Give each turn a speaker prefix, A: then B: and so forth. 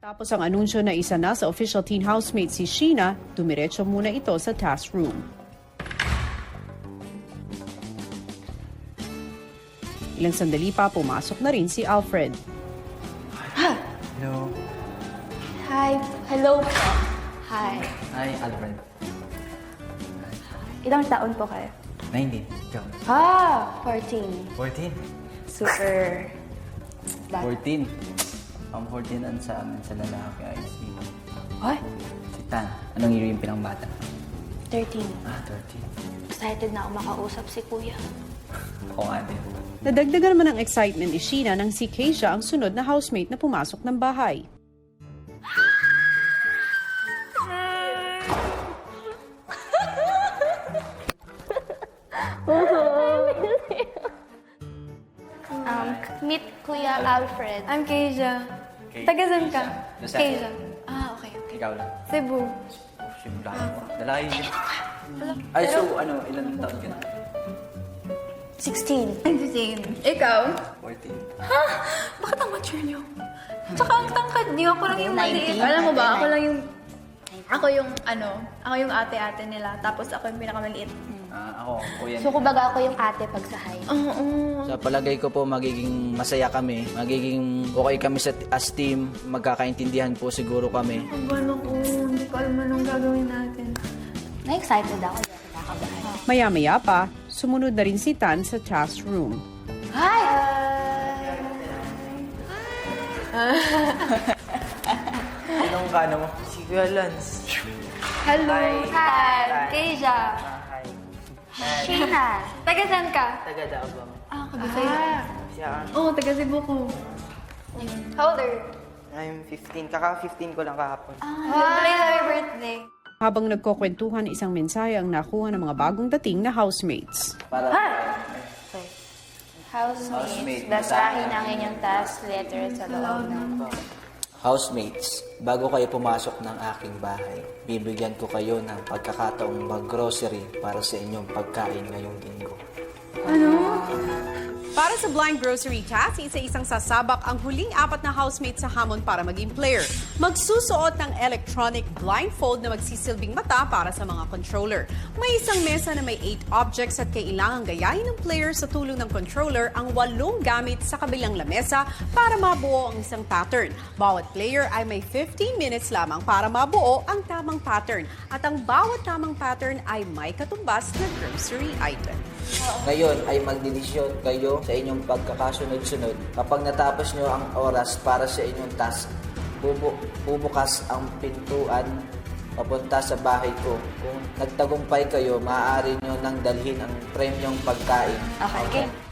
A: Tapos ang anunsyo na isa na sa official teen housemate si Sheena, dumiretso muna ito sa task room. Ilang sandali pa, pumasok na rin si Alfred.
B: Hello.
C: Hi. Hello po. Hi.
B: Hi, Alfred.
C: Ilang taon po kayo?
B: 19. Ikaw?
C: 14.
B: 14.
C: Super.
B: 14. Ang 14 ang sa amin sa lalaki ay si...
C: Hoy,
B: Si Tan. Anong year yung pinangbata?
C: 13.
B: 13.
C: Excited na ako makausap si Kuya.
B: Ako nga din.
A: Nadagdagan naman ang excitement ni Sheena nang si Keisha ang sunod na housemate na pumasok ng bahay.
C: Meet Kuya Alfred.
D: I'm Keisha.
B: Kay-
D: Taga-san ka?
B: Keisha.
D: Keisha. Okay.
B: Ikaw lang.
D: Cebu.
B: Oh, shit, dalayo mo. Dalayo yun. Ay, so, ilan taon ka na?
C: 16.
D: I'm the same. Ikaw?
B: 14.
D: Ha? Bakit ang mature niyo? Tsaka ang tangkad niyo. Ako lang yung
C: 19.
D: maliit. Alam mo ba, ako yung ate-ate nila. Tapos ako yung pinakamaliit.
B: Ako, kuya.
C: So, kumbaga ako yung ate pag sa high.
D: Oo.
E: Sa palagay ko po, magiging masaya kami. Magiging okay kami as team. Magkakaintindihan po siguro kami.
D: Ang bano ko. Hindi ko alam anong gagawin natin.
C: Na-excited ako. Nakakabahan.
A: Maya-maya pa, sumunod na rin si Tan sa task room.
C: Hi!
B: Anong kano mo?
F: Si Kuya Lance.
D: Hello.
C: Hi! Keisha!
F: Hi.
C: Sheena!
D: Taga-san ka?
F: Taga Davao.
D: Kabisay.
F: Siya,
D: Oo, taga Cebu ko. How old are you?
F: I'm 15. Kaka-15 ko lang kahapon.
D: Happy birthday.
A: Habang nagkukwentuhan, isang mensahe ang nakuha ng mga bagong dating na housemates.
B: Para
C: Housemates, basahin ang inyong task letter sa loob ng
E: Housemates, bago kayo pumasok ng aking bahay, bibigyan ko kayo ng pagkakataong mag-grocery para sa inyong pagkain ngayong linggo.
A: Para sa blind grocery task, isa-isang sasabak ang huling 4 na housemate sa hamon para maging player. Magsusuot ng electronic blindfold na magsisilbing mata para sa mga controller. May isang mesa na may 8 objects at kailangang gayahin ng player sa tulong ng controller ang 8 gamit sa kabilang lamesa para mabuo ang isang pattern. Bawat player ay may 15 minutes lamang para mabuo ang tamang pattern. At ang bawat tamang pattern ay may katumbas na grocery item.
E: Ngayon ay magdidesisyon kayo sa inyong pagkakasunod-sunod. Kapag natapos nyo ang oras para sa inyong task, bubukas ang pintuan papunta sa bahay ko. Kung nagtagumpay kayo, maaari nyo nang dalhin ang premyong pagkain.
C: Okay.